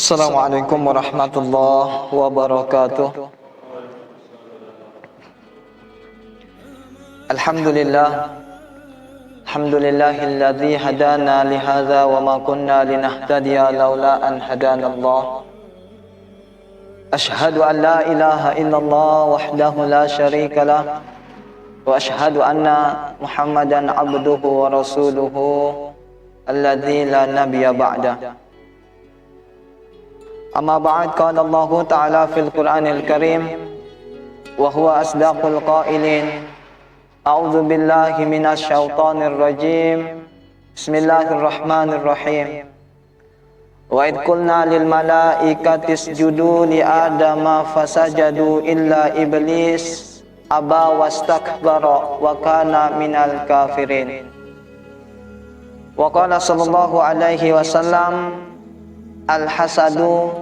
Assalamualaikum warahmatullahi wabarakatuh. Alhamdulillahilladzi hadana lihadza wa ma kunna linahtadiya laula an hadanallah. Ashhadu an la ilaha illallah wahdahu la syarika lah wa ashhadu anna Muhammadan abduhu wa rasuluhu alladzi la nabiyya ba'dah. Amma ba'd, qala Allah Ta'ala fil Qur'anil Karim wa huwa asdaqul qailin. A'udzu billahi minasy syaithanir rajim. Bismillahirrahmanirrahim. Wa id qulna lil malaikati isjudu li adama fasajadu illa iblis aba wastakbara wa kana minal kafirin. Wa qala sallallahu alaihi wasallam, al-hasadu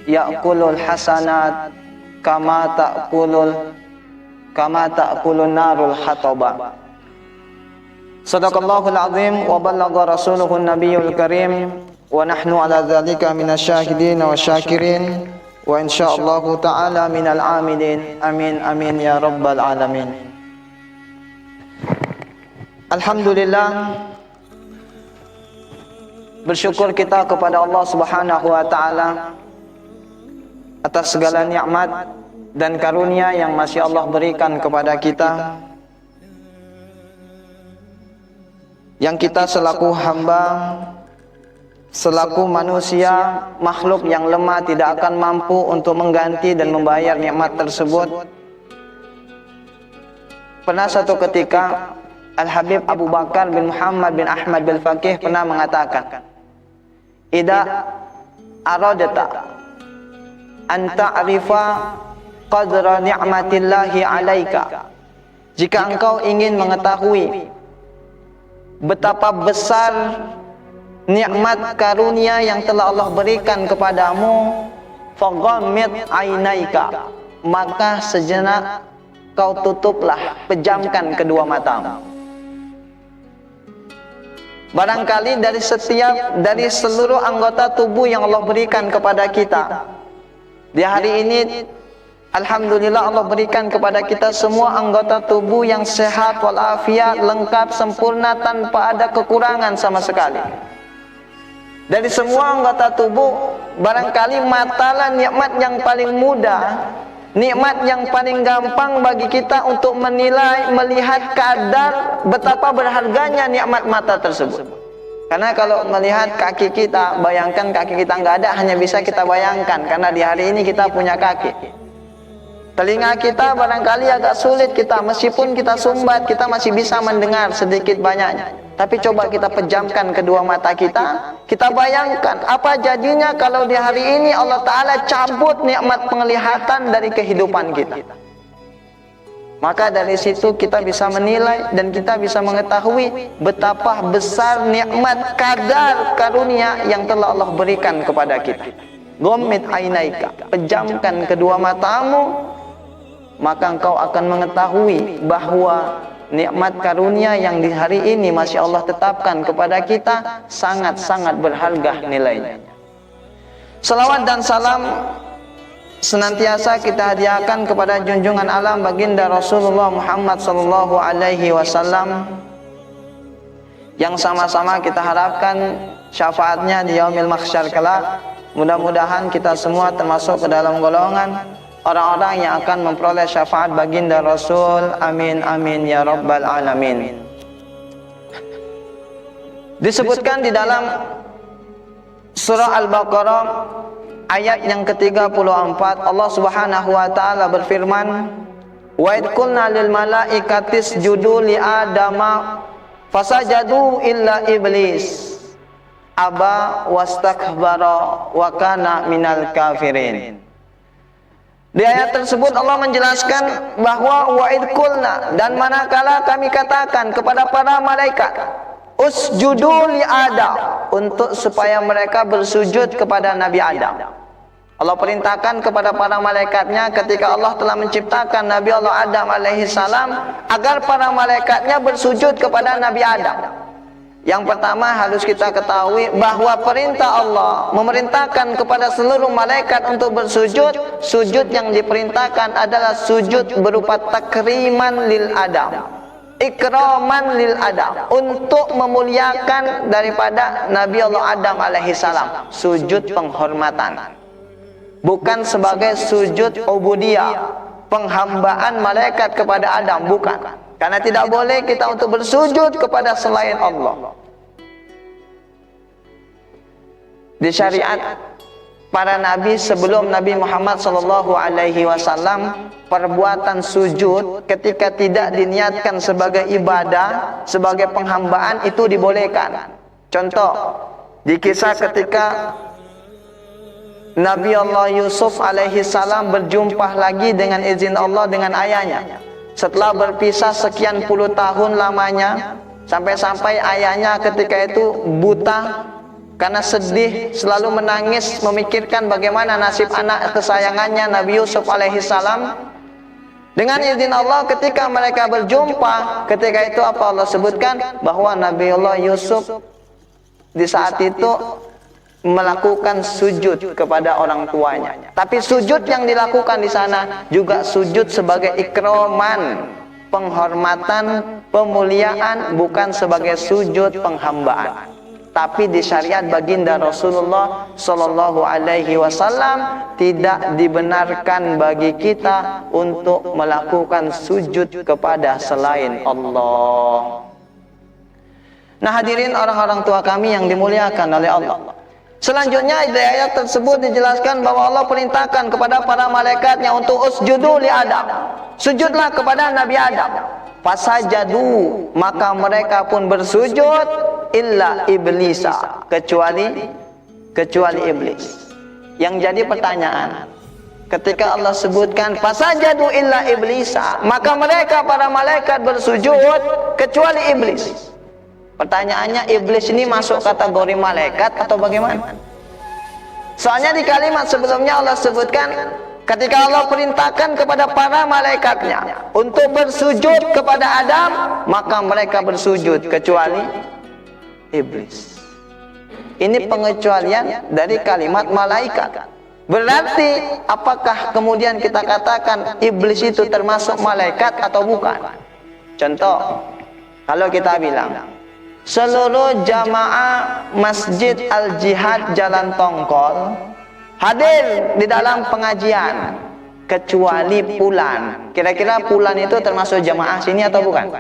ya'kulul hasanat kama ta'kulun narul hataba. Sadaqallahul azim wa ballagha rasuluhun nabiyul karim wa nahnu ala dzalika minasyahidin wa syakirin wa insyaallahu ta'ala minal amilin. Amin amin ya rabbal alamin. Alhamdulillah, bersyukur kita kepada Allah Subhanahu wa taala atas segala nikmat dan karunia yang masih Allah berikan kepada kita, yang kita selaku hamba, selaku manusia, makhluk yang lemah tidak akan mampu untuk mengganti dan membayar nikmat tersebut. Pernah satu ketika Al-Habib Abu Bakar bin Muhammad bin Ahmad bin Faqih pernah mengatakan, Ida aradata an ta'rifa qadra ni'matillahi alaika. Jika engkau ingin mengetahui betapa besar nikmat karunia yang telah Allah berikan kepadamu, faghammid ainaika, maka sejenak kau tutuplah, pejamkan kedua matamu. Barangkali dari seluruh anggota tubuh yang Allah berikan kepada kita di hari ini, alhamdulillah Allah berikan kepada kita semua anggota tubuh yang sehat walafiat, lengkap, sempurna, tanpa ada kekurangan sama sekali. Dari semua anggota tubuh, barangkali matalah nikmat yang paling mudah, nikmat yang paling gampang bagi kita untuk menilai, melihat kadar betapa berharganya nikmat mata tersebut. Karena kalau melihat kaki kita, bayangkan kaki kita nggak ada, hanya bisa kita bayangkan karena di hari ini kita punya kaki. Telinga kita barangkali agak sulit kita, meskipun kita sumbat, kita masih bisa mendengar sedikit banyaknya. Tapi coba kita pejamkan kedua mata kita, kita bayangkan apa jadinya kalau di hari ini Allah Ta'ala cabut nikmat penglihatan dari kehidupan kita. Maka dari situ kita bisa menilai dan kita bisa mengetahui betapa besar nikmat kadar karunia yang telah Allah berikan kepada kita. Ghammid ainaika, pejamkan kedua matamu, maka engkau akan mengetahui bahwa nikmat karunia yang di hari ini masih Allah tetapkan kepada kita sangat-sangat berharga nilainya. Salawat dan salam senantiasa kita hadiahkan kepada junjungan alam baginda Rasulullah Muhammad sallallahu alaihi wasallam, yang sama-sama kita harapkan syafaatnya di yaumil mahsyar kelak. Mudah-mudahan kita semua termasuk ke dalam golongan orang-orang yang akan memperoleh syafaat baginda Rasul. Amin amin ya rabbal alamin. Disebutkan di dalam surah Al-Baqarah ayat yang ke-34, Allah Subhanahu wa taala berfirman, wa id qulna lil malaikati isjudu li adama fasajadu illa iblis aba wastakbara wa kana minal kafirin. Di ayat tersebut Allah menjelaskan bahwa wa id qulna, dan manakala kami katakan kepada para malaikat, usjudu li Adam, untuk supaya mereka bersujud kepada Nabi Adam. Allah perintahkan kepada para malaikatnya ketika Allah telah menciptakan Nabi Allah Adam alaihi salam agar para malaikatnya bersujud kepada Nabi Adam. Yang pertama harus kita ketahui bahwa perintah Allah memerintahkan kepada seluruh malaikat untuk bersujud. Sujud yang diperintahkan adalah sujud berupa takriman lil adam, ikraman lil adam, untuk memuliakan daripada Nabi Allah Adam alaihi salam. Sujud penghormatan, bukan sebagai sujud ubudiyah, penghambaan malaikat kepada Adam, bukan. Karena tidak boleh kita untuk bersujud kepada selain Allah. Di syariat para nabi sebelum Nabi Muhammad SAW, perbuatan sujud ketika tidak diniatkan sebagai ibadah, sebagai penghambaan, itu dibolehkan. Contoh, di kisah ketika Nabi Allah Yusuf alaihissalam berjumpa lagi dengan izin Allah dengan ayahnya. Setelah berpisah sekian puluh tahun lamanya, sampai-sampai ayahnya ketika itu buta karena sedih, selalu menangis memikirkan bagaimana nasib anak kesayangannya Nabi Yusuf alaihissalam. Dengan izin Allah ketika mereka berjumpa, ketika itu apa Allah sebutkan? Bahwa Nabi Allah Yusuf di saat itu melakukan sujud kepada orang tuanya. Tapi sujud yang dilakukan di sana juga sujud sebagai ikraman, penghormatan, pemuliaan, bukan sebagai sujud penghambaan. Tapi di syariat baginda Rasulullah Sallallahu Alaihi Wasallam tidak dibenarkan bagi kita untuk melakukan sujud kepada selain Allah. Nah hadirin orang-orang tua kami yang dimuliakan oleh Allah. Selanjutnya di ayat tersebut dijelaskan bahwa Allah perintahkan kepada para malaikatnya untuk usjudu li Adam. Sujudlah kepada Nabi Adam. Fasajadu, maka mereka pun bersujud, illa iblisa, kecuali iblis. Yang jadi pertanyaan, ketika Allah sebutkan fasajadu illa iblisa, maka mereka para malaikat bersujud kecuali iblis. Pertanyaannya, iblis ini masuk kategori malaikat atau bagaimana? Soalnya di kalimat sebelumnya Allah sebutkan ketika Allah perintahkan kepada para malaikatnya untuk bersujud kepada Adam, maka mereka bersujud kecuali iblis. Ini pengecualian dari kalimat malaikat. Berarti apakah kemudian kita katakan iblis itu termasuk malaikat atau bukan? Contoh, kalau kita bilang seluruh jamaah Masjid Al-Jihad Jalan Tongkol hadir di dalam pengajian kecuali Pulan. Kira-kira Pulan itu termasuk jamaah sini atau bukan?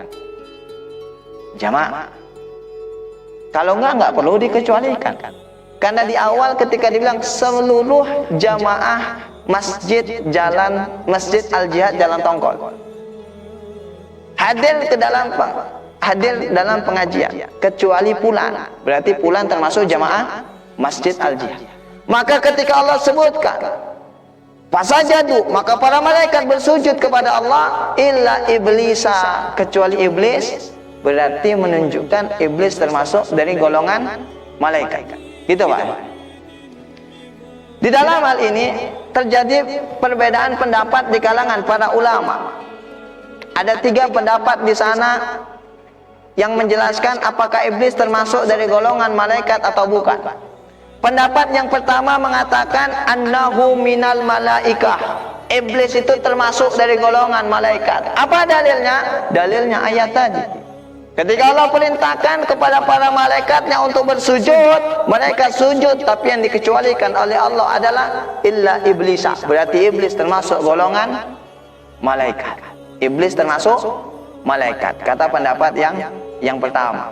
Jamaah. Kalau enggak perlu dikecualikan. Karena di awal ketika dibilang seluruh jamaah Masjid Al-Jihad Jalan Tongkol hadir dalam pengajian kecuali Pulan, berarti Pulan termasuk jamaah Masjid Al-Jihad. Maka ketika Allah sebutkan fasajadu, maka para malaikat bersujud kepada Allah, illa iblisa, kecuali iblis, berarti menunjukkan iblis termasuk dari golongan malaikat. Gitu Pak. Di dalam hal ini terjadi perbedaan pendapat di kalangan para ulama. Ada 3 pendapat di sana yang menjelaskan apakah iblis termasuk dari golongan malaikat atau bukan. Pendapat yang pertama mengatakan annahu minal malaikah. Iblis itu termasuk dari golongan malaikat. Apa dalilnya? Dalilnya ayat tadi. Ketika Allah perintahkan kepada para malaikatnya untuk bersujud, mereka sujud, tapi yang dikecualikan oleh Allah adalah illa iblisa. Berarti iblis termasuk golongan malaikat. Iblis termasuk malaikat, kata pendapat yang pertama.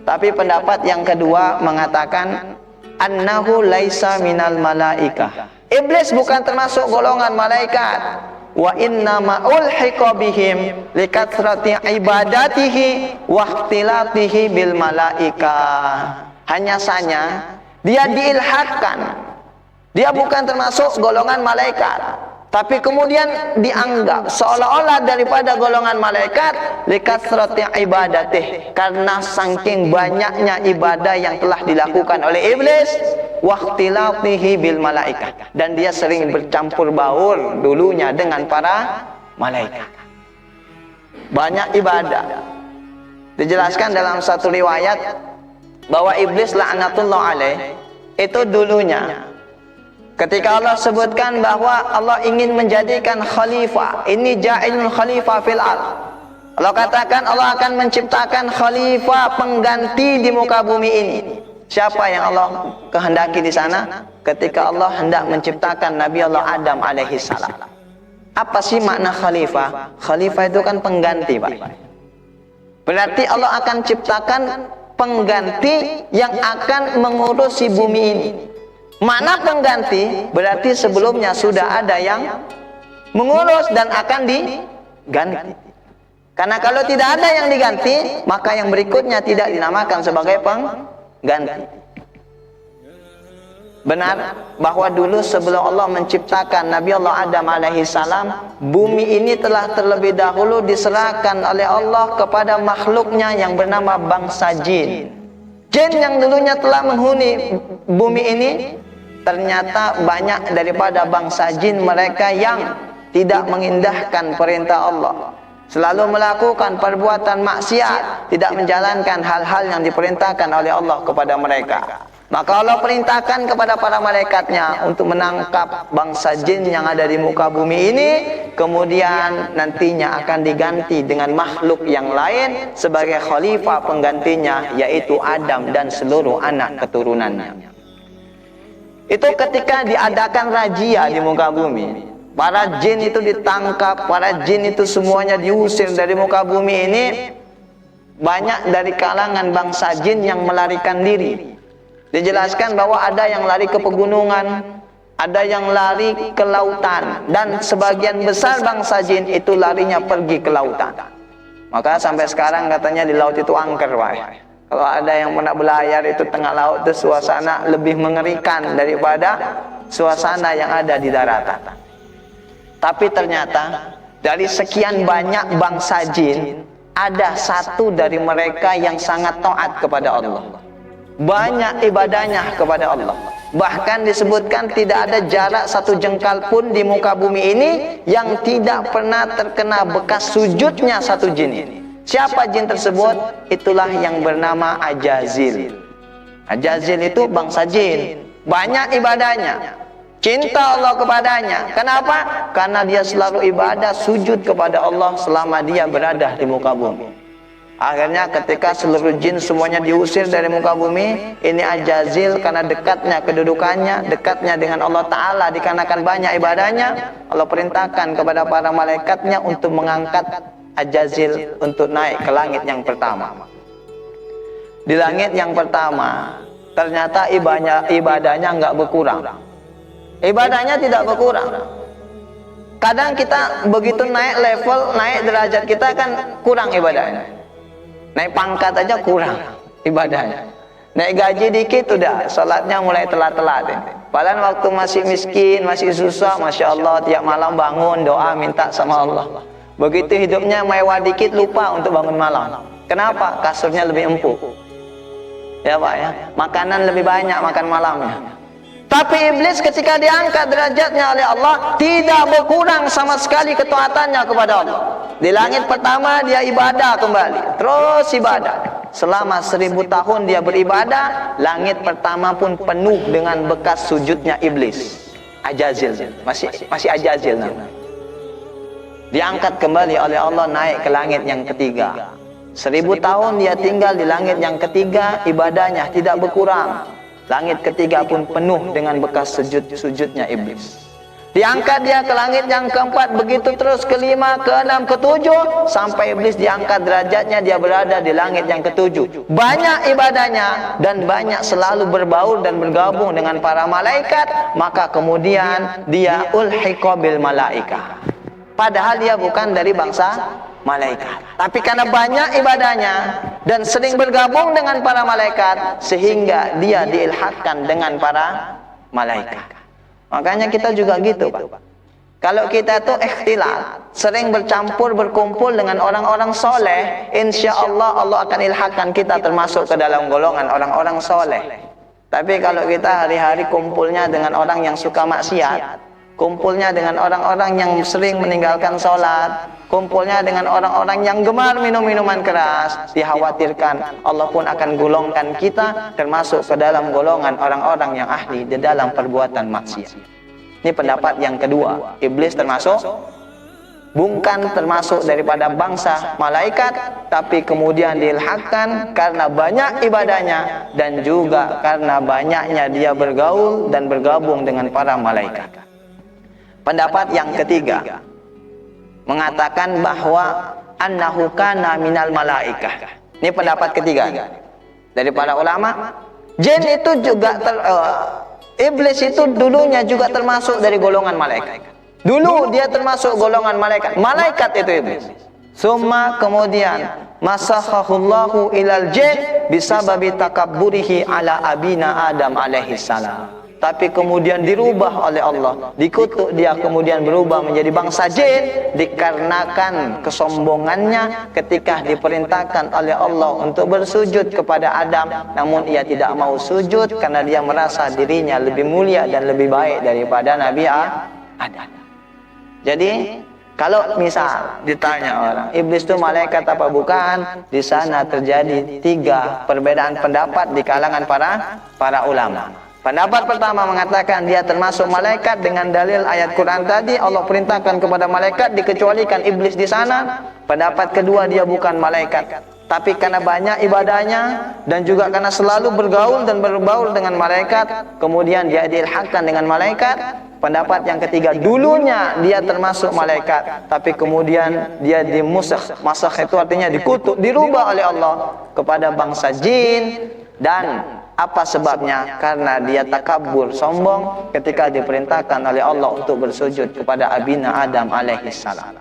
Tapi pendapat yang kedua mengatakan annahu laisa minal malaikah. Iblis bukan termasuk golongan malaikat. Wa inna ma ulhiqa bihim likathrati ibadatihi wa ikhtilatihi bil malaikah. Hanya saja dia diilhakkan. Dia bukan termasuk golongan malaikat. Tapi kemudian dianggap seolah-olah daripada golongan malaikat likathrati ibadatih, karena saking banyaknya ibadah yang telah dilakukan oleh iblis, waqtilatihi bil malaikah, dan dia sering bercampur baur dulunya dengan para malaikat. Banyak ibadah. Dijelaskan dalam satu riwayat bahwa iblis laknatullah alaih itu dulunya ketika Allah sebutkan bahwa Allah ingin menjadikan khalifah, ini ja'ilul khalifah fil ard. Allah katakan Allah akan menciptakan khalifah pengganti di muka bumi ini. Siapa yang Allah kehendaki di sana? Ketika Allah hendak menciptakan Nabi Allah Adam alaihi salam. Apa sih makna khalifah? Khalifah itu kan pengganti, Pak. Berarti Allah akan ciptakan pengganti yang akan mengurusi bumi ini. Makna pengganti berarti sebelumnya sudah ada yang mengurus dan akan diganti. Karena kalau tidak ada yang diganti, maka yang berikutnya tidak dinamakan sebagai pengganti. Benar bahwa dulu sebelum Allah menciptakan Nabi Allah Adam alaihi salam, bumi ini telah terlebih dahulu diserahkan oleh Allah kepada makhluknya yang bernama bangsa jin. Jin yang dulunya telah menghuni bumi ini, ternyata banyak daripada bangsa jin mereka yang tidak mengindahkan perintah Allah, selalu melakukan perbuatan maksiat, tidak menjalankan hal-hal yang diperintahkan oleh Allah kepada mereka. Maka Allah perintahkan kepada para malaikatnya untuk menangkap bangsa jin yang ada di muka bumi ini, kemudian nantinya akan diganti dengan makhluk yang lain sebagai khalifah penggantinya, yaitu Adam dan seluruh anak keturunannya. Itu ketika diadakan razia di muka bumi, para jin itu ditangkap, para jin itu semuanya diusir dari muka bumi ini. Banyak dari kalangan bangsa jin yang melarikan diri. Dijelaskan bahwa ada yang lari ke pegunungan, ada yang lari ke lautan, dan sebagian besar bangsa jin itu larinya pergi ke lautan. Maka sampai sekarang katanya di laut itu angker, Pak. Kalau ada yang pernah belayar itu tengah laut itu suasana lebih mengerikan daripada suasana yang ada di daratan. Tapi ternyata dari sekian banyak bangsa jin, ada satu dari mereka yang sangat taat kepada Allah. Banyak ibadahnya kepada Allah. Bahkan disebutkan tidak ada jarak satu jengkal pun di muka bumi ini yang tidak pernah terkena bekas sujudnya satu jin ini. Siapa jin tersebut? Itulah yang bernama Ajazil. Ajazil itu bangsa jin. Banyak ibadahnya, cinta Allah kepadanya. Kenapa? Karena dia selalu ibadah sujud kepada Allah selama dia berada di muka bumi. Akhirnya ketika seluruh jin semuanya diusir dari muka bumi, ini Ajazil karena dekatnya kedudukannya, dekatnya dengan Allah Ta'ala, dikarenakan banyak ibadahnya, Allah perintahkan kepada para malaikatnya untuk mengangkat Ajazil untuk naik ke langit yang pertama. Di langit yang pertama, ternyata ibadahnya nggak berkurang. Ibadahnya tidak berkurang. Kadang kita begitu naik level, naik derajat kita kan kurang ibadahnya. Naik pangkat aja kurang ibadahnya. Naik gaji dikit udah salatnya mulai telat-telat. Padahal waktu masih miskin, masih susah, Masya Allah tiap malam bangun doa minta sama Allah. Begitu hidupnya mewah dikit lupa untuk bangun malam. Kenapa? Kasurnya lebih empuk. Ya Pak ya, makanan lebih banyak makan malamnya. Tapi iblis ketika diangkat derajatnya oleh Allah, tidak berkurang sama sekali ketaatannya kepada Allah. Di langit pertama dia ibadah kembali, terus ibadah. Selama 1000 tahun dia beribadah, langit pertama pun penuh dengan bekas sujudnya iblis. Ajazil, masih Ajazil namanya. Diangkat kembali oleh Allah naik ke langit yang ketiga. 1000 tahun dia tinggal di langit yang ketiga, ibadahnya tidak berkurang. Langit ketiga pun penuh dengan bekas sujudnya iblis. Diangkat dia ke langit yang keempat, begitu terus kelima, keenam, ketujuh, sampai iblis diangkat derajatnya dia berada di langit yang ketujuh. Banyak ibadahnya dan banyak selalu berbaur dan bergabung dengan para malaikat. Maka kemudian dia ulhiqa bil malaikah. Padahal dia bukan dari bangsa malaikat, tapi karena banyak ibadahnya dan sering bergabung dengan para malaikat, sehingga dia diilhakkan dengan para malaikat. Makanya kita juga gitu, Pak. Kalau kita tuh ikhtilat, sering bercampur berkumpul dengan orang-orang soleh, insya Allah Allah akan ilhakkan kita termasuk ke dalam golongan orang-orang soleh. Tapi kalau kita hari-hari kumpulnya dengan orang yang suka maksiat, kumpulnya dengan orang-orang yang sering meninggalkan sholat, kumpulnya dengan orang-orang yang gemar minum minuman keras, dikhawatirkan Allah pun akan golongkan kita termasuk ke dalam golongan orang-orang yang ahli di dalam perbuatan maksiat. Ini pendapat yang kedua. Iblis bukan termasuk daripada bangsa malaikat, tapi kemudian diilhaqkan karena banyak ibadahnya dan juga karena banyaknya dia bergaul dan bergabung dengan para malaikat. Pendapat yang ketiga mengatakan bahwa annahu kana minal malaikah. Ini pendapat ketiga dari para ulama. Jin itu juga iblis itu dulunya juga termasuk dari golongan malaikat. Dulu dia termasuk golongan malaikat. Malaikat itu iblis. Summa kemudian masakhahullahu ilal jin bisababi takabburihi ala abina Adam alaihi salam. Tapi kemudian dirubah oleh Allah, dikutuk dia, kemudian berubah menjadi bangsa jin dikarenakan kesombongannya ketika diperintahkan oleh Allah untuk bersujud kepada Adam, namun ia tidak mau sujud karena dia merasa dirinya lebih mulia dan lebih baik daripada Nabi Adam. Jadi kalau misal ditanya orang, iblis itu malaikat apa bukan? Di sana terjadi 3 perbedaan pendapat di kalangan para ulama. Pendapat pertama mengatakan dia termasuk malaikat dengan dalil ayat Quran tadi, Allah perintahkan kepada malaikat dikecualikan iblis di sana. Pendapat kedua dia bukan malaikat, tapi karena banyak ibadahnya dan juga karena selalu bergaul dan berbaur dengan malaikat, kemudian dia diilhaqkan dengan malaikat. Pendapat yang ketiga, dulunya dia termasuk malaikat, tapi kemudian dia dimusakh. Masakh itu artinya dikutuk, dirubah oleh Allah kepada bangsa jin. Dan apa sebabnya? Karena dia takabur, sombong ketika diperintahkan oleh Allah untuk bersujud kepada abina Adam alaihi salam.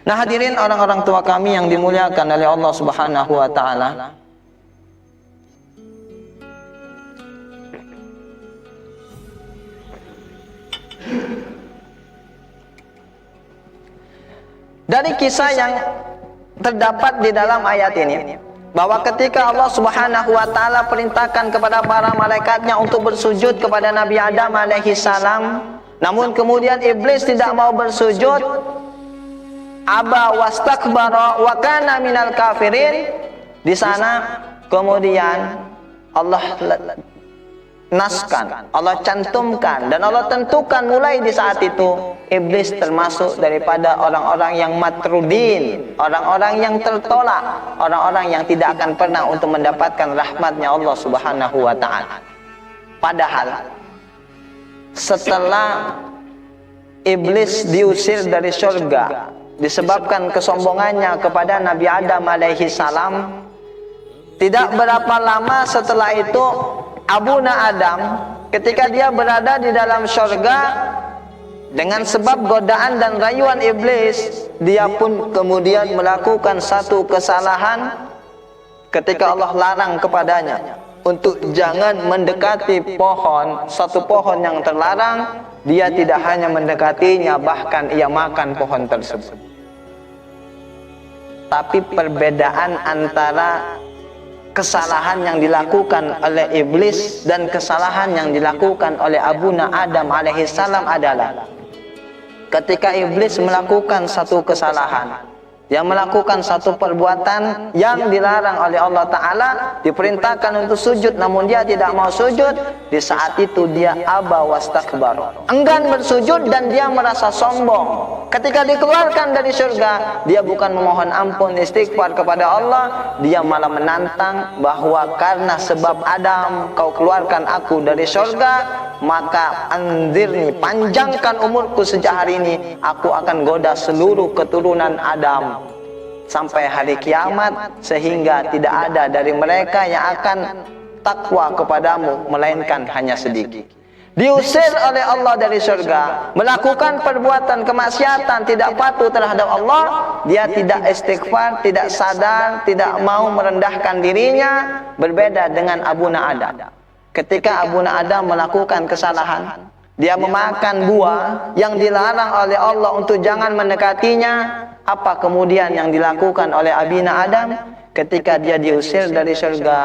Nah hadirin orang-orang tua kami yang dimuliakan oleh Allah Subhanahu wa taala. Dari kisah yang terdapat di dalam ayat ini, bahwa ketika Allah Subhanahu wa taala perintahkan kepada para malaikatnya untuk bersujud kepada Nabi Adam alaihi salam, namun kemudian iblis tidak mau bersujud, aba wastakbara wa kana minal kafirin. Di sana kemudian Allah naskan, Allah cantumkan dan Allah tentukan mulai di saat itu iblis termasuk daripada orang-orang yang matrudin, orang-orang yang tertolak, orang-orang yang tidak akan pernah untuk mendapatkan rahmatnya Allah Subhanahu wa taala. Padahal setelah iblis diusir dari surga disebabkan kesombongannya kepada Nabi Adam alaihi salam, tidak berapa lama setelah itu Abuna Adam ketika dia berada di dalam surga, dengan sebab godaan dan rayuan iblis, dia pun kemudian melakukan satu kesalahan ketika Allah larang kepadanya untuk jangan mendekati pohon, satu pohon yang terlarang. Dia tidak hanya mendekatinya, bahkan ia makan pohon tersebut. Tapi perbedaan antara kesalahan yang dilakukan oleh iblis dan kesalahan yang dilakukan oleh Abuna Adam alaihi salam adalah ketika iblis melakukan satu kesalahan, yang melakukan satu perbuatan yang dilarang oleh Allah Ta'ala, diperintahkan untuk sujud namun dia tidak mau sujud, di saat itu dia aba wastakbar, enggan bersujud dan dia merasa sombong. Ketika dikeluarkan dari surga, dia bukan memohon ampun istighfar kepada Allah, dia malah menantang bahwa karena sebab Adam kau keluarkan aku dari surga, maka anzirni, panjangkan umurku sejak hari ini, aku akan goda seluruh keturunan Adam sampai hari kiamat, sehingga tidak ada dari mereka yang akan takwa kepadamu melainkan hanya sedikit. Diusir oleh Allah dari surga, melakukan perbuatan kemaksiatan, tidak patuh terhadap Allah, dia tidak istighfar, tidak sadar, tidak mau merendahkan dirinya. Berbeda dengan Abuna Adam. Ketika Abuna Adam melakukan kesalahan, dia memakan buah yang dilarang oleh Allah untuk jangan mendekatinya, Apa kemudian yang dilakukan oleh Abina Adam? Ketika dia diusir dari surga,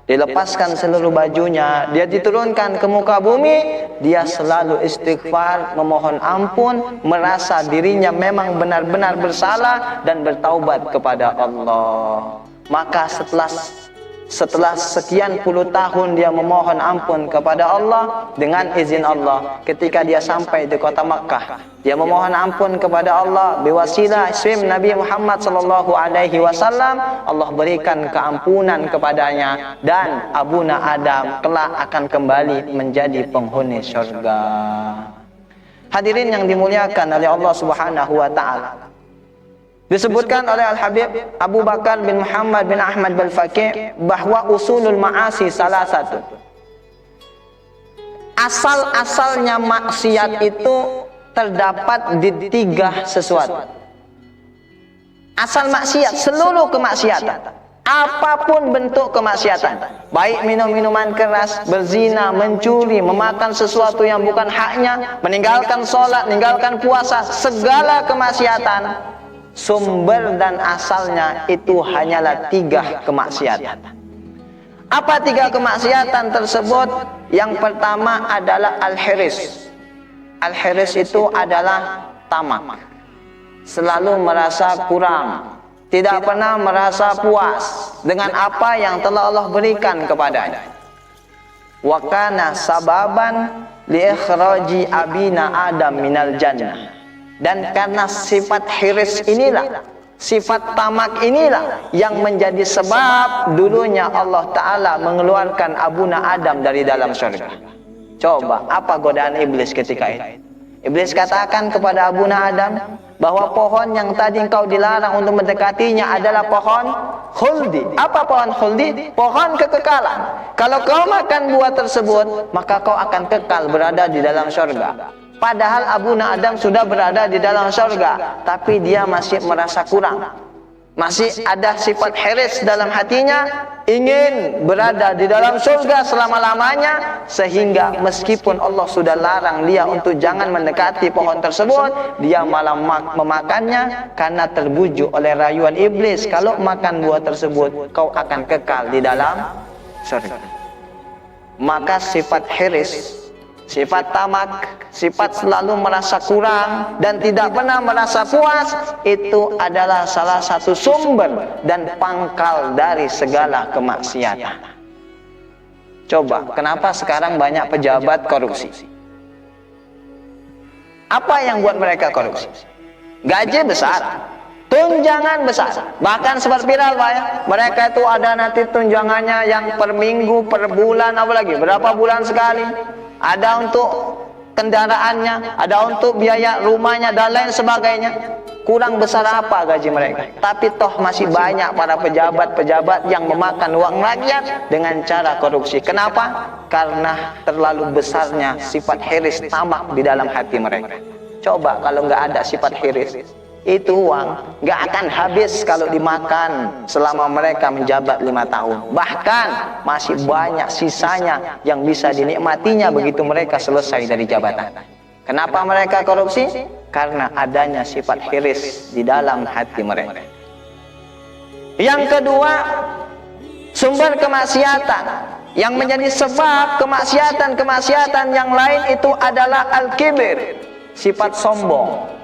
dilepaskan seluruh bajunya, dia diturunkan ke muka bumi, dia selalu istighfar, memohon ampun, merasa dirinya memang benar-benar bersalah dan bertaubat kepada Allah. Maka setelah sekian puluh tahun dia memohon ampun kepada Allah, dengan izin Allah, ketika dia sampai di kota Makkah, dia memohon ampun kepada Allah biwasilah ismi Nabi Muhammad sallallahu alaihi wasallam. Allah berikan keampunan kepadanya dan Abuna Adam kelak akan kembali menjadi penghuni surga. Hadirin yang dimuliakan oleh Allah Subhanahu wa taala, disebutkan oleh Al-Habib Abu Bakar bin Muhammad bin Ahmad Al-Faqih bahwa usulul ma'asi salah satu. Asal-asalnya maksiat itu terdapat di 3 sesuatu. Asal maksiat, seluruh kemaksiatan, apapun bentuk kemaksiatan, baik minum-minuman keras, berzina, mencuri, memakan sesuatu yang bukan haknya, meninggalkan sholat, meninggalkan puasa, segala kemaksiatan, sumber dan asalnya itu hanyalah 3 kemaksiatan. Apa 3 kemaksiatan tersebut? Yang pertama adalah al-hiris. Al-hiris itu adalah tamak, selalu merasa kurang, tidak pernah merasa puas dengan apa yang telah Allah berikan kepadanya. Wa kana sababan li ikhraji abina Adam minal jannah. Dan karena sifat hiris inilah, sifat tamak inilah yang menjadi sebab dulunya Allah Ta'ala mengeluarkan Abuna Adam dari dalam surga. Coba, apa godaan iblis ketika itu? Iblis katakan kepada Abuna Adam bahwa pohon yang tadi engkau dilarang untuk mendekatinya adalah pohon khuldi. Apa pohon khuldi? Pohon kekekalan. Kalau kau makan buah tersebut, maka kau akan kekal berada di dalam surga. Padahal Abuna Adam sudah berada di dalam surga, tapi dia masih merasa kurang. Masih ada sifat hiris dalam hatinya, ingin berada di dalam surga selama-lamanya, sehingga meskipun Allah sudah larang dia untuk jangan mendekati pohon tersebut, dia malah memakannya karena terbujuk oleh rayuan iblis. Kalau makan buah tersebut, kau akan kekal di dalam surga. Maka sifat hiris, sifat tamak, sifat selalu merasa kurang dan tidak pernah merasa puas, itu adalah salah satu sumber dan pangkal dari segala kemaksiatan. Coba, kenapa sekarang banyak pejabat korupsi? Apa yang buat mereka korupsi? Gaji besar, tunjangan besar, bahkan sempat viral Pak ya. Mereka itu ada nanti tunjangannya yang per minggu, per bulan, apalagi berapa bulan sekali. Ada untuk kendaraannya, ada untuk biaya rumahnya dan lain sebagainya. Kurang besar apa gaji mereka? Tapi toh masih banyak para pejabat-pejabat yang memakan uang rakyat dengan cara korupsi. Kenapa? Karena terlalu besarnya sifat hiris, tamak di dalam hati mereka. Coba kalau nggak ada sifat hiris, itu uang nggak akan habis kalau dimakan selama mereka menjabat 5 tahun. Bahkan masih banyak sisanya yang bisa dinikmatinya begitu mereka selesai dari jabatan. Kenapa mereka korupsi? Karena adanya sifat hiris di dalam hati mereka. Yang kedua, sumber kemaksiatan yang menjadi sebab kemaksiatan yang lain itu adalah al-kibir, sifat sombong.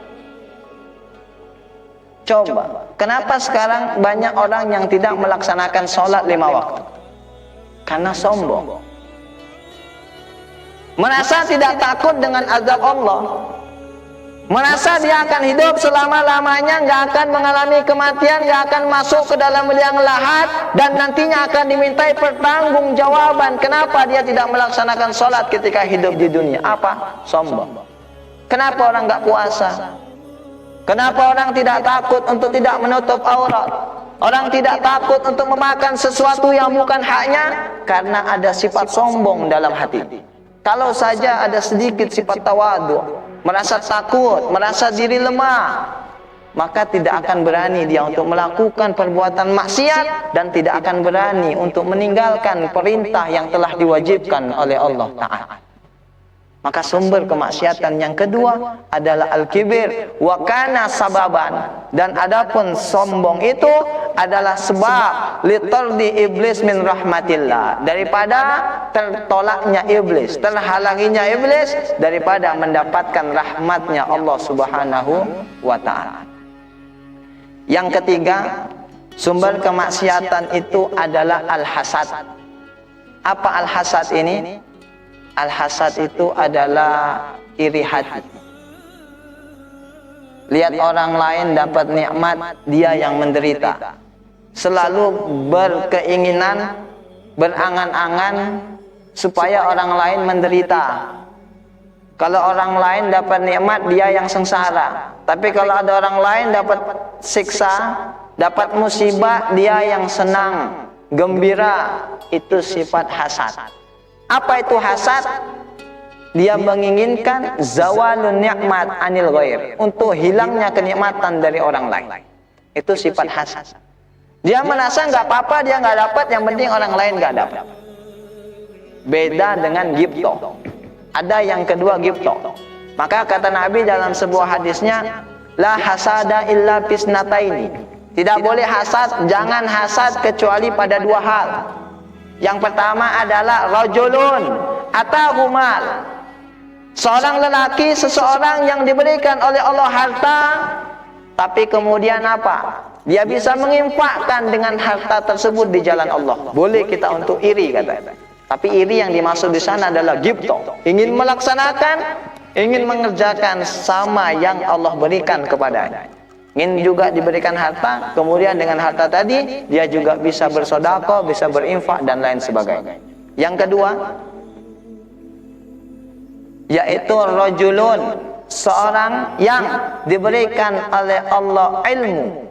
Coba, kenapa sekarang banyak orang yang tidak melaksanakan sholat 5 waktu? Karena sombong. Merasa tidak takut dengan azab Allah. Merasa dia akan hidup selama-lamanya, nggak akan mengalami kematian, nggak akan masuk ke dalam liang lahat, dan nantinya akan dimintai pertanggungjawaban. Kenapa dia tidak melaksanakan sholat ketika hidup di dunia? Apa? Sombong. Kenapa orang nggak puasa? Kenapa orang tidak takut untuk tidak menutup aurat? Orang tidak takut untuk memakan sesuatu yang bukan haknya? Karena ada sifat sombong dalam hati. Kalau saja ada sedikit sifat tawadu, merasa takut, merasa diri lemah, maka tidak akan berani dia untuk melakukan perbuatan maksiat, dan tidak akan berani untuk meninggalkan perintah yang telah diwajibkan oleh Allah Ta'ala. Maka sumber kemaksiatan yang kedua adalah al-kibir wa kana sababan, dan adapun sombong itu adalah sebab litardi iblis min rahmatillah, daripada tertolaknya iblis, terhalanginya iblis daripada mendapatkan rahmatnya Allah Subhanahu wa taala. Yang ketiga, sumber kemaksiatan itu adalah al-hasad. Apa al-hasad ini? Al-hasad itu adalah iri hati. Lihat orang lain dapat nikmat, dia yang menderita. Selalu berkeinginan, berangan-angan supaya orang lain menderita. Kalau orang lain dapat nikmat, dia yang sengsara. Tapi kalau ada orang lain dapat siksa, dapat musibah, dia yang senang, gembira. Itu sifat hasad. Apa itu hasad? Dia menginginkan zawalun nikmat anil ghair, untuk hilangnya kenikmatan dari orang lain. Itu sifat hasad. Dia merasa nggak apa-apa, dia nggak dapat, yang penting orang lain nggak dapat. Beda dengan gibto. Ada yang kedua gibto. Maka kata Nabi dalam sebuah hadisnya, la hasada illa fisnataini. Tidak boleh hasad, jangan hasad kecuali pada dua hal. Yang pertama adalah rajulun atahu mal. Seorang lelaki, seseorang yang diberikan oleh Allah harta, tapi kemudian apa? Dia bisa menginfakkan dengan harta tersebut di jalan Allah. Boleh kita untuk iri, kata. Tapi iri yang dimaksud di sana adalah gibto. Ingin melaksanakan, ingin mengerjakan sama yang Allah berikan kepadanya. Ingin juga diberikan harta, kemudian dengan harta tadi dia juga bisa bersedekah, bisa berinfak dan lain sebagainya. Yang kedua, yaitu rajulun, seorang yang diberikan oleh Allah ilmu,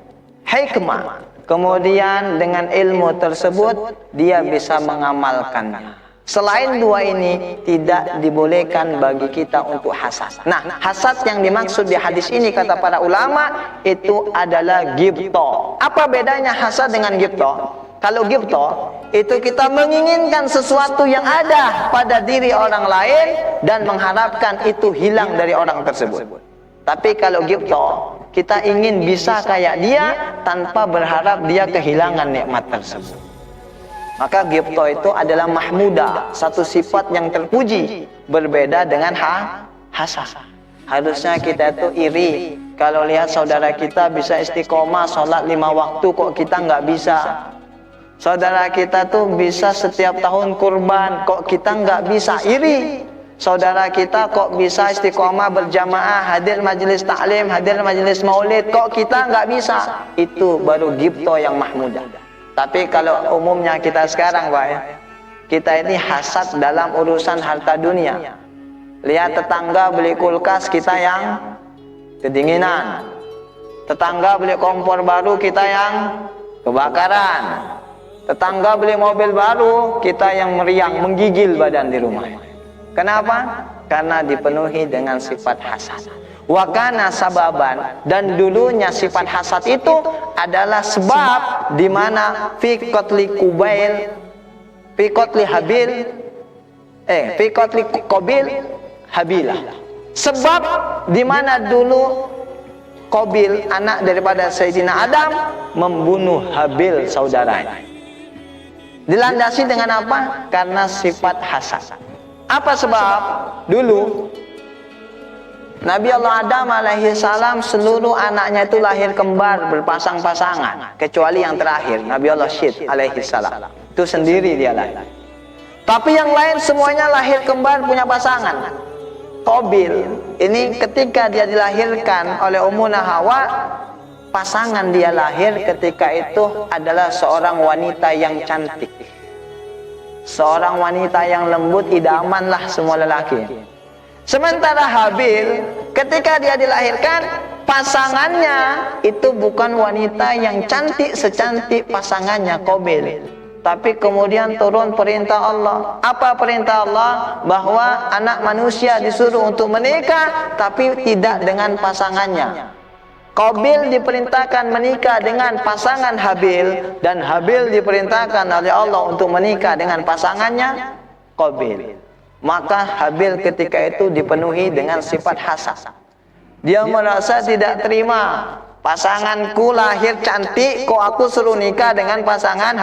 hikmah, kemudian dengan ilmu tersebut dia bisa mengamalkannya. Selain dua ini tidak dibolehkan bagi kita untuk hasad. Nah, hasad yang dimaksud di hadis ini kata para ulama itu adalah gibto. Apa bedanya hasad dengan gibto? Kalau gibto itu kita menginginkan sesuatu yang ada pada diri orang lain dan mengharapkan itu hilang dari orang tersebut. Tapi kalau gibto, kita ingin bisa kayak dia tanpa berharap dia kehilangan nikmat tersebut. Maka gibto itu adalah mahmudah, satu sifat yang terpuji, berbeda dengan hasad. Harusnya kita itu iri kalau lihat saudara kita bisa istiqomah sholat 5 waktu, kok kita nggak bisa. Saudara kita tuh bisa setiap tahun kurban, kok kita nggak bisa. Iri. Saudara kita kok bisa istiqomah berjamaah, hadir majelis taklim, hadir majelis maulid, kok kita nggak bisa. Itu baru gibto yang mahmudah. Tapi kalau umumnya kita sekarang, Pak, ya, kita ini hasad dalam urusan harta dunia. Lihat tetangga beli kulkas, kita yang kedinginan. Tetangga beli kompor baru, kita yang kebakaran. Tetangga beli mobil baru, kita yang meriang, menggigil badan di rumah. Kenapa? Karena dipenuhi dengan sifat hasad. Wakana sababan, dan dulunya sifat hasad itu adalah sebab di mana fi qatli Qabil Habilah. Sebab di mana dulu Qabil, anak daripada Sayyidina Adam, membunuh Habil saudaranya. Dilandasi dengan apa? Karena sifat hasad. Apa sebab? Dulu Nabi Allah Adam alaihi salam seluruh anaknya itu lahir kembar berpasang-pasangan, kecuali yang terakhir Nabi Allah Syed alaihi salam. Itu sendiri dia lahir. Tapi yang lain semuanya lahir kembar punya pasangan. Qabil ini ketika dia dilahirkan oleh Ummuna Hawa, pasangan dia lahir ketika itu adalah seorang wanita yang cantik. Seorang wanita yang lembut, idaman lah semua lelaki. Sementara Habil ketika dia dilahirkan, pasangannya itu bukan wanita yang cantik secantik pasangannya Qabil. Tapi kemudian turun perintah Allah. Apa perintah Allah? Bahwa anak manusia disuruh untuk menikah, tapi tidak dengan pasangannya. Qabil diperintahkan menikah dengan pasangan Habil, dan Habil diperintahkan oleh Allah untuk menikah dengan pasangannya Qabil. Maka Habil ketika itu dipenuhi dengan sifat hasad. Dia merasa tidak terima, pasanganku lahir cantik, kok aku suruh nikah dengan pasangan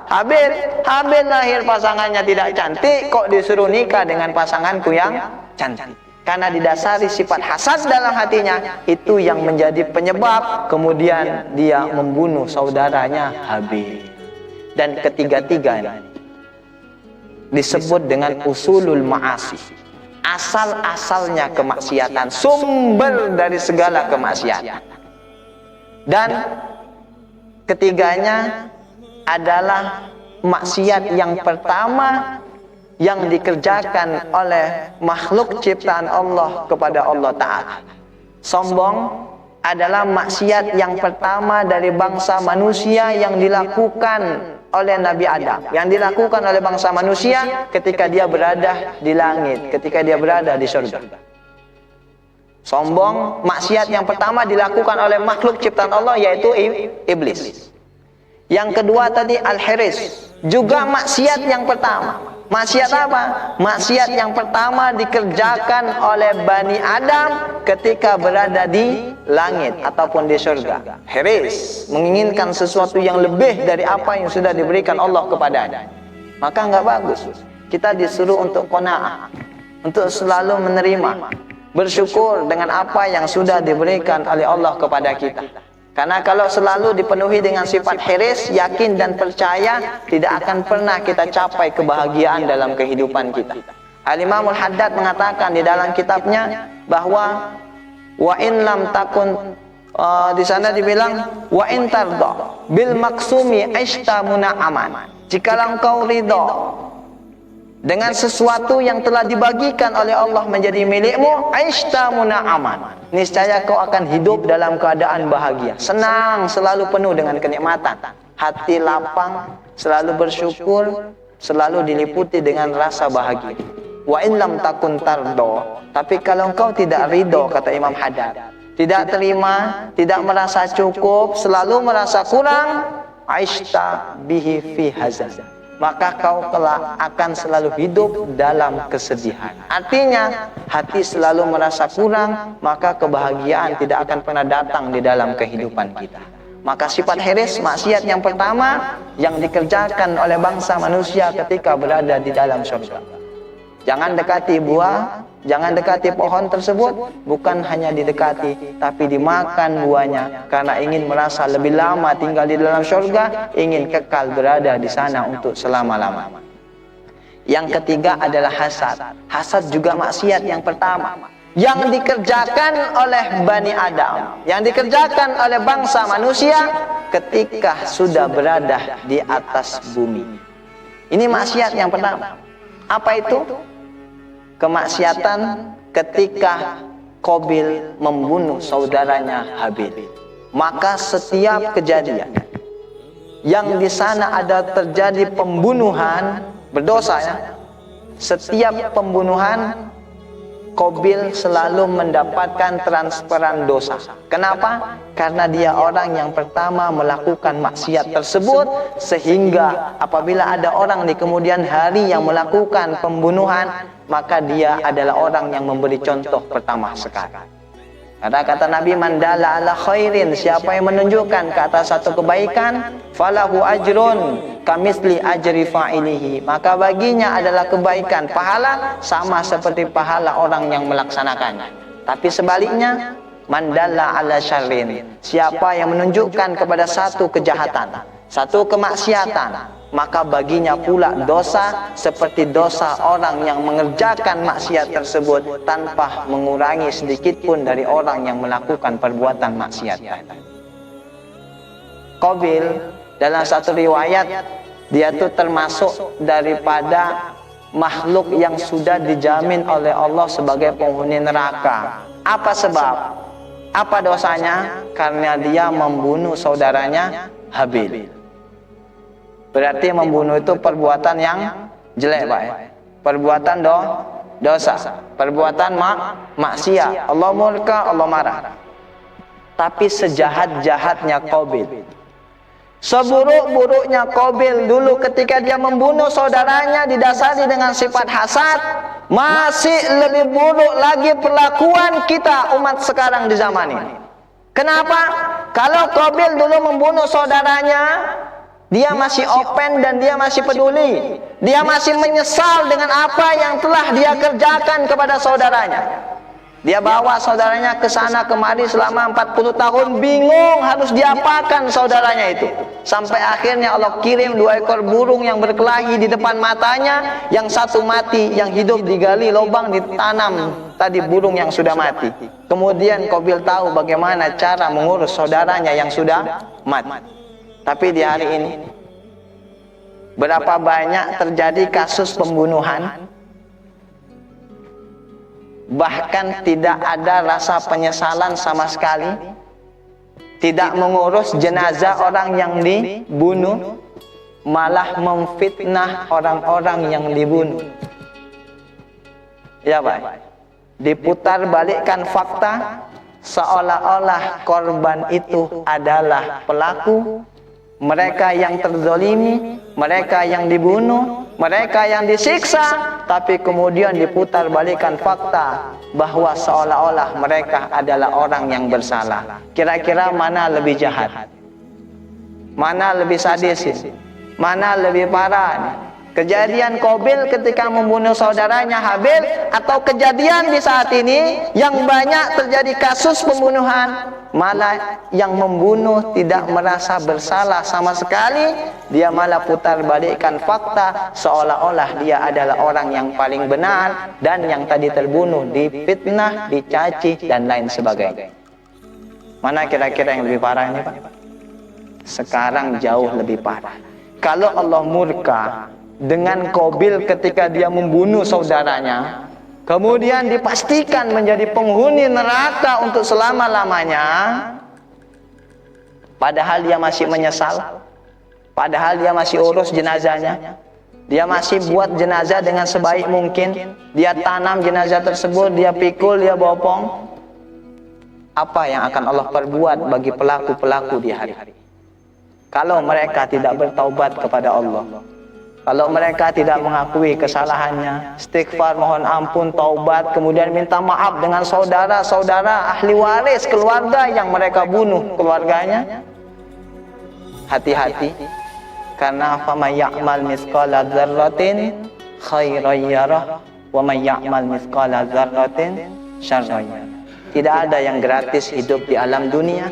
Habil. Habil lahir pasangannya tidak cantik, kok disuruh nikah dengan pasanganku yang cantik. Karena didasari sifat hasad dalam hatinya, itu yang menjadi penyebab kemudian dia membunuh saudaranya Habil. Dan ketiga-tiga disebut dengan usulul ma'asi, asal-asalnya kemaksiatan, sumber dari segala kemaksiatan. Dan ketiganya adalah maksiat yang pertama yang dikerjakan oleh makhluk ciptaan Allah kepada Allah Ta'ala. Sombong adalah maksiat yang pertama dari bangsa manusia yang dilakukan oleh Nabi Adam, yang dilakukan oleh bangsa manusia ketika dia berada di langit, ketika dia berada di surga. Sombong, maksiat yang pertama dilakukan oleh makhluk ciptaan Allah, yaitu iblis. Yang kedua tadi al-hiris, juga maksiat yang pertama. Maksiat apa? Maksiat yang pertama dikerjakan oleh Bani Adam ketika berada di langit ataupun di surga. Hiris, menginginkan sesuatu yang lebih dari apa yang sudah diberikan Allah kepadanya. Maka nggak bagus. Kita disuruh untuk qanaah, untuk selalu menerima, bersyukur dengan apa yang sudah diberikan oleh Allah kepada kita. Karena kalau selalu dipenuhi dengan sifat hiris, yakin dan percaya, tidak akan pernah kita capai kebahagiaan dalam kehidupan kita. Al-Imamul Haddad mengatakan di dalam kitabnya bahwa wa in lam takun, di sana dibilang wa in tarda bil maksumi aishta muna'aman. Jikalau engkau ridha dengan sesuatu yang telah dibagikan oleh Allah menjadi milikmu, aishta muna'aman, niscaya kau akan hidup dalam keadaan bahagia, senang, selalu penuh dengan kenikmatan, hati lapang, selalu bersyukur, selalu diliputi dengan rasa bahagia. Wa in lam takun tardo, tapi kalau engkau tidak ridho, kata Imam Haddad, tidak terima, tidak merasa cukup, selalu merasa kurang, aishta bihi fi hazan, maka kau kelak akan selalu hidup dalam kesedihan. Artinya, hati selalu merasa kurang, maka kebahagiaan tidak akan pernah datang di dalam kehidupan kita. Maka sifat hiris, maksiat yang pertama yang dikerjakan oleh bangsa manusia ketika berada di dalam surga. Jangan dekati buah, jangan dekati pohon tersebut, bukan hanya didekati, tapi dimakan buahnya, karena ingin merasa lebih lama tinggal di dalam surga, ingin kekal berada di sana untuk selama-lamanya. Yang ketiga adalah hasad. Hasad juga maksiat yang pertama yang dikerjakan oleh Bani Adam, yang dikerjakan oleh bangsa manusia ketika sudah berada di atas bumi. Ini maksiat yang pertama. Apa itu? Kemaksiatan ketika Qabil membunuh saudaranya Habil. Maka setiap kejadian yang di sana ada terjadi pembunuhan, berdosa ya, setiap pembunuhan Qabil selalu mendapatkan transferan dosa. Kenapa? Karena dia orang yang pertama melakukan maksiat tersebut, sehingga apabila ada orang di kemudian hari yang melakukan pembunuhan, maka dia adalah orang yang memberi contoh pertama sekali. Karena kata Nabi, mandala ala khairin, siapa yang menunjukkan ke atas satu kebaikan, falahu ajrun kamisli ajri fa'ilihi, maka baginya adalah kebaikan, pahala sama seperti pahala orang yang melaksanakannya. Tapi sebaliknya, mandala ala syarrin, siapa yang menunjukkan kepada satu kejahatan, satu kemaksiatan, maka baginya pula dosa seperti dosa orang yang mengerjakan maksiat tersebut tanpa mengurangi sedikit pun dari orang yang melakukan perbuatan maksiat. Qabil dalam satu riwayat, dia itu termasuk daripada makhluk yang sudah dijamin oleh Allah sebagai penghuni neraka. Apa sebab? Apa dosanya? Karena dia membunuh saudaranya Habil. Berarti membunuh itu perbuatan yang jelek, Pak ya? Perbuatan dosa, perbuatan maksiat. Allah murka, Allah marah. Tapi sejahat-jahatnya Qabil, Seburuk-buruknya Qabil dulu ketika dia membunuh saudaranya didasari dengan sifat hasad, masih lebih buruk lagi perlakuan kita umat sekarang di zaman ini. Kenapa? Kalau Qabil dulu membunuh saudaranya, dia masih open dan dia masih peduli. Dia masih menyesal dengan apa yang telah dia kerjakan kepada saudaranya. Dia bawa saudaranya ke sana kemari selama 40 tahun, bingung harus diapakan saudaranya itu. Sampai akhirnya Allah kirim 2 ekor burung yang berkelahi di depan matanya, yang satu mati, yang hidup digali lubang ditanam tadi burung yang sudah mati. Kemudian Qabil tahu bagaimana cara mengurus saudaranya yang sudah mati. Tapi di hari ini berapa banyak terjadi kasus pembunuhan, bahkan tidak ada rasa penyesalan sama sekali, tidak mengurus jenazah orang yang dibunuh, malah memfitnah orang-orang yang dibunuh. Ya Pak, diputar balikkan fakta seolah-olah korban itu adalah pelaku, mereka yang terzolimi, mereka yang dibunuh, mereka yang disiksa, tapi kemudian diputar balikan fakta bahwa seolah-olah mereka adalah orang yang bersalah. Kira-kira mana lebih jahat? Mana lebih sadis? Mana lebih parah? Kejadian Qabil ketika membunuh saudaranya Habil, atau kejadian di saat ini yang banyak terjadi kasus pembunuhan, malah yang membunuh tidak merasa bersalah sama sekali, dia malah putar balikkan fakta seolah-olah dia adalah orang yang paling benar, dan yang tadi terbunuh difitnah, dicaci dan lain sebagainya. Mana kira-kira yang lebih parah ini Pak? Sekarang jauh lebih parah. Kalau Allah murka dengan Qabil ketika dia membunuh saudaranya, kemudian dipastikan menjadi penghuni neraka untuk selama-lamanya, padahal dia masih menyesal, padahal dia masih urus jenazahnya, dia masih buat jenazah dengan sebaik mungkin, dia tanam jenazah tersebut, dia pikul, dia bopong. Apa yang akan Allah perbuat bagi pelaku-pelaku di hari-hari? Kalau mereka tidak bertaubat kepada Allah, kalau mereka tidak mengakui kesalahannya, istighfar, mohon ampun, taubat, kemudian minta maaf dengan saudara-saudara ahli waris keluarga yang mereka bunuh keluarganya, hati-hati, karena faman ya'mal mithqala dzarratin khairan yarah wa man ya'mal mithqala dzarratin syarran yarah. Tidak ada yang gratis hidup di alam dunia.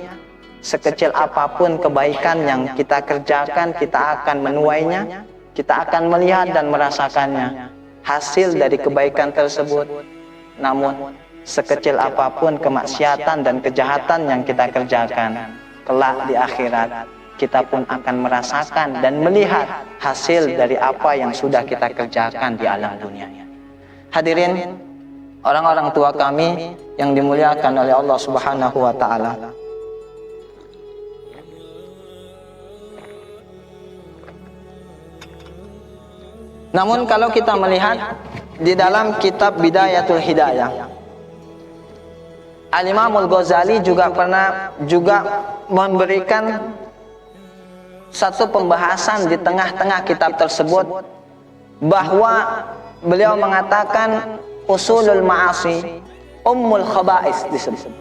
Sekecil apapun kebaikan yang kita kerjakan, kita akan menuainya, kita akan melihat dan merasakannya, hasil dari kebaikan tersebut. Namun sekecil apapun kemaksiatan dan kejahatan yang kita kerjakan, kelak di akhirat kita pun akan merasakan dan melihat hasil dari apa yang sudah kita kerjakan di alam dunia. Hadirin, orang-orang tua kami yang dimuliakan oleh Allah Subhanahu wa taala, namun kalau kita melihat di dalam kitab Bidayatul Hidayah, Al-Imam Al-Ghazali juga pernah memberikan satu pembahasan di tengah-tengah kitab tersebut, bahwa beliau mengatakan usulul ma'asi ummul khaba'is disebut.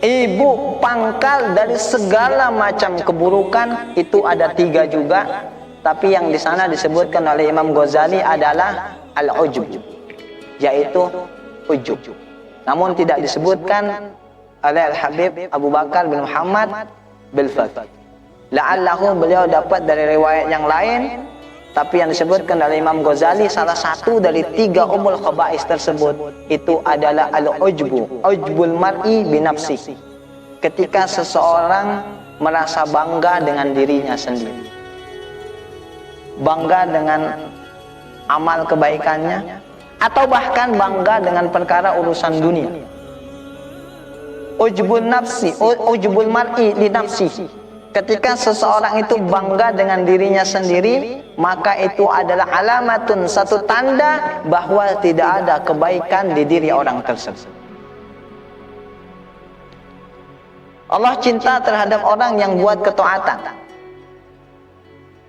Ibu pangkal dari segala macam keburukan itu ada 3 juga. Tapi yang di sana disebutkan oleh Imam Ghazali adalah al-ujub, yaitu ujub. Namun tidak disebutkan oleh Al-Habib Abu Bakar bin Muhammad bil Fath. La'allahu beliau dapat dari riwayat yang lain, tapi yang disebutkan oleh Imam Ghazali, salah satu dari 3 umul khaba'is tersebut itu adalah al-ujbu, ujbul mar'i binafsi. Ketika seseorang merasa bangga dengan dirinya sendiri, bangga dengan amal kebaikannya, atau bahkan bangga dengan perkara urusan dunia. Ujbul nafsi, ujbul mar'i li nafsi. Ketika seseorang itu bangga dengan dirinya sendiri, maka itu adalah alamatun, satu tanda bahwa tidak ada kebaikan di diri orang tersebut. Allah cinta terhadap orang yang buat ketaatan.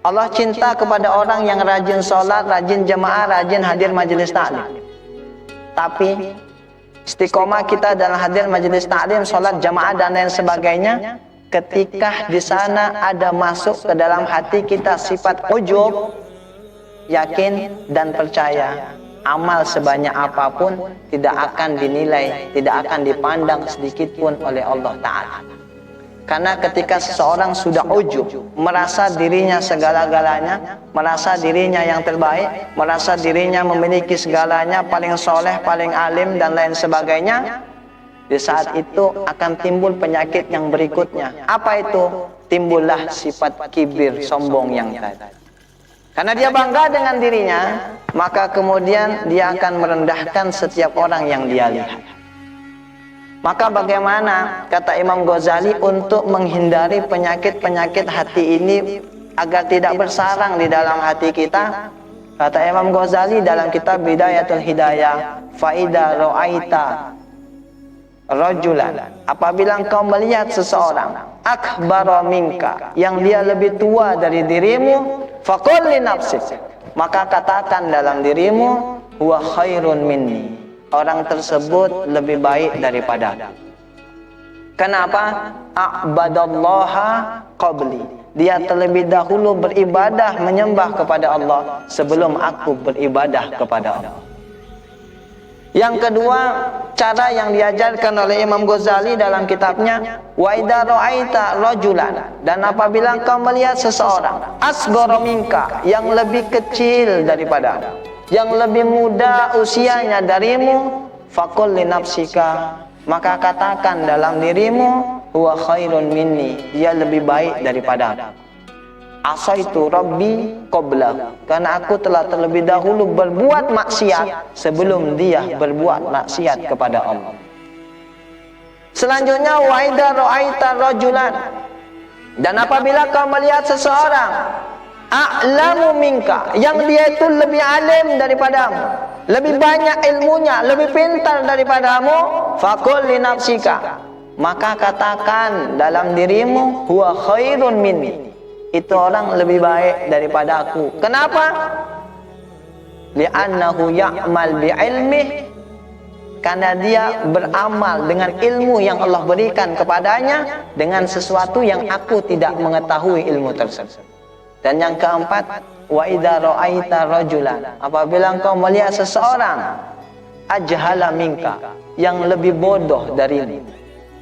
Allah cinta kepada orang yang rajin sholat, rajin jamaah, rajin hadir majelis taklim. Tapi istiqomah kita dalam hadir majelis taklim, sholat jamaah dan lain sebagainya, ketika di sana ada masuk ke dalam hati kita sifat ujub, yakin dan percaya, amal sebanyak apapun tidak akan dinilai, tidak akan dipandang sedikit pun oleh Allah Ta'ala. Karena ketika seseorang sudah ujub, merasa dirinya segala-galanya, merasa dirinya yang terbaik, merasa dirinya memiliki segalanya, paling soleh, paling alim dan lain sebagainya, di saat itu akan timbul penyakit yang berikutnya. Apa itu? Timbullah sifat kibir, sombong yang tadi. Karena dia bangga dengan dirinya, maka kemudian dia akan merendahkan setiap orang yang dia lihat. Maka bagaimana, kata Imam Ghazali, untuk menghindari penyakit-penyakit hati ini agar tidak bersarang di dalam hati kita? Kata Imam Ghazali dalam kitab Bidayatul Hidayah, faida ra'aita rajulan, apabila engkau melihat seseorang akbara minka, yang dia lebih tua dari dirimu, faqul li nafsik, maka katakan dalam dirimu, huwa khairun minni, orang tersebut lebih baik daripada. Kenapa? A'badallaha qabli, dia terlebih dahulu beribadah menyembah kepada Allah sebelum aku beribadah kepada Allah. Yang kedua, cara yang diajarkan oleh Imam Ghazali dalam kitabnya wa idza ra'aita rajulan, dan apabila engkau melihat seseorang asghara minka, yang lebih kecil daripada, yang lebih muda usianya darimu, faqul li nafsika, maka katakan dalam dirimu, huwa khairun minni, dia lebih baik daripada. Asaitu rabbi qabla, karena aku telah terlebih dahulu berbuat maksiat sebelum dia berbuat maksiat kepada Allah. Selanjutnya, wa idza ra'aita rajulan, dan apabila kau melihat seseorang a'lamu minka, yang dia itu lebih alim daripadamu, lebih banyak ilmunya, lebih pintar daripadamu, faqul li nafsika, maka katakan dalam dirimu, huwa khairun minni, itu orang lebih baik daripada aku. Kenapa? Li'annahu ya'mal bi'ilmih, karena dia beramal dengan ilmu yang Allah berikan kepadanya dengan sesuatu yang aku tidak mengetahui ilmu tersebut. Dan yang keempat, wa idza ra'aita rajulan, apabila engkau melihat seseorang ajhala minka, yang lebih bodoh darimu,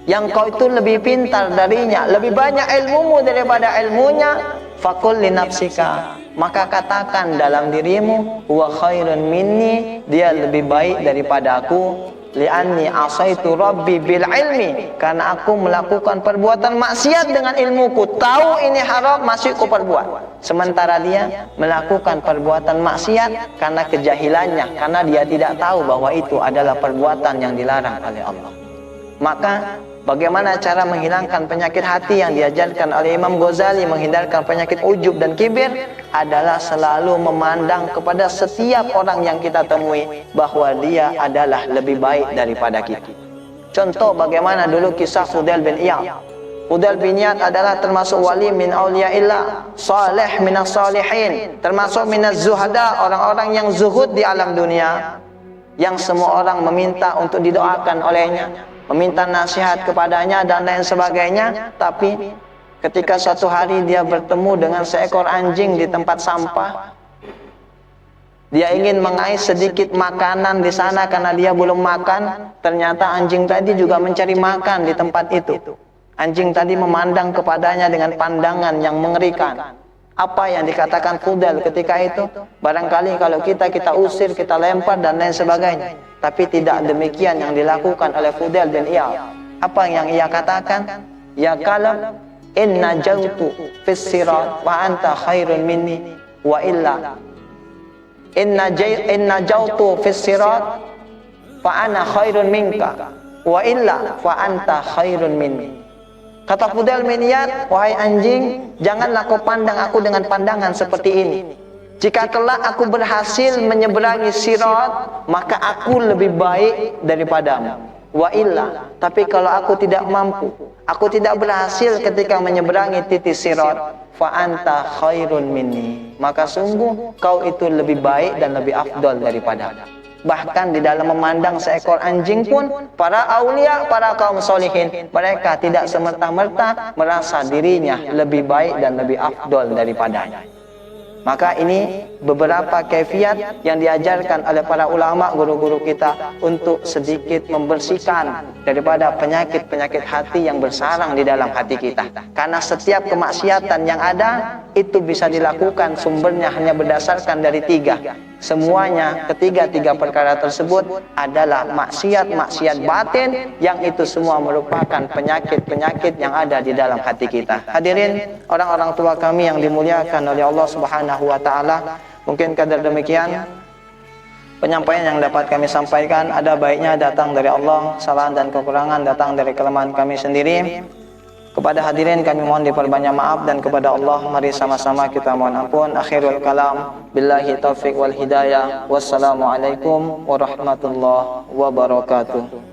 yang kau itu lebih pintar darinya, lebih banyak ilmumu daripada ilmunya, faqul li nafsika, maka katakan dalam dirimu, huwa khairun minni, dia lebih baik daripada aku, li'anni asaitu rabbi bil ilmi, karena aku melakukan perbuatan maksiat dengan ilmuku, tahu ini haram masih ku perbuat, sementara dia melakukan perbuatan maksiat karena kejahilannya, karena dia tidak tahu bahwa itu adalah perbuatan yang dilarang oleh Allah. Maka bagaimana cara menghilangkan penyakit hati yang diajarkan oleh Imam Ghazali, menghindarkan penyakit ujub dan kibir, adalah selalu memandang kepada setiap orang yang kita temui bahwa dia adalah lebih baik daripada kita. Contoh bagaimana dulu kisah Fudail bin Iyad. Fudail bin Iyad adalah termasuk wali min auliyaillah, salih minas salihin, termasuk minaz zuhada, orang-orang yang zuhud di alam dunia, yang semua orang meminta untuk didoakan olehnya, meminta nasihat kepadanya dan lain sebagainya. Tapi ketika suatu hari dia bertemu dengan seekor anjing di tempat sampah, dia ingin mengais sedikit makanan di sana karena dia belum makan. Ternyata anjing tadi juga mencari makan di tempat itu. Anjing tadi memandang kepadanya dengan pandangan yang mengerikan. Apa yang dikatakan Fudail ketika itu? Barangkali kalau kita usir, kita lempar dan lain sebagainya. Tapi tidak demikian yang dilakukan oleh Fudail bin Iyad. Apa yang ia katakan? Ya kalab, inna jautu fis sirat wa anta khairun minni, wa illa inna jautu fis sirat fa ana khairun minka, wa illa fa anta khairun minni. Kata Fudail bin Iyad, wahai anjing, janganlah kau pandang aku dengan pandangan seperti ini. Jika kelak aku berhasil menyeberangi sirat, maka aku lebih baik daripadamu. Wa illa, tapi kalau aku tidak mampu, aku tidak berhasil ketika menyeberangi titik sirat, fa anta khairun minni, maka sungguh kau itu lebih baik dan lebih afdal daripada. Bahkan di dalam memandang seekor anjing pun, para aulia, para kaum solihin, mereka tidak semerta-merta merasa dirinya lebih baik dan lebih afdal daripadanya. Maka ini beberapa kaifiat yang diajarkan oleh para ulama, guru-guru kita, untuk sedikit membersihkan daripada penyakit-penyakit hati yang bersarang di dalam hati kita. Karena setiap kemaksiatan yang ada itu bisa dilakukan, sumbernya hanya berdasarkan dari tiga. Semuanya, ketiga perkara tersebut adalah maksiat-maksiat batin, yang itu semua merupakan penyakit-penyakit yang ada di dalam hati kita. Hadirin, orang-orang tua kami yang dimuliakan oleh Allah Subhanahu wa taala, mungkin kadar demikian penyampaian yang dapat kami sampaikan. Ada baiknya datang dari Allah, salah dan kekurangan datang dari kelemahan kami sendiri. Kepada hadirin kami mohon diperbanyak maaf, dan kepada Allah mari sama-sama kita mohon ampun. Akhirul kalam, billahi taufiq wal hidayah. Wassalamualaikum warahmatullahi wabarakatuh.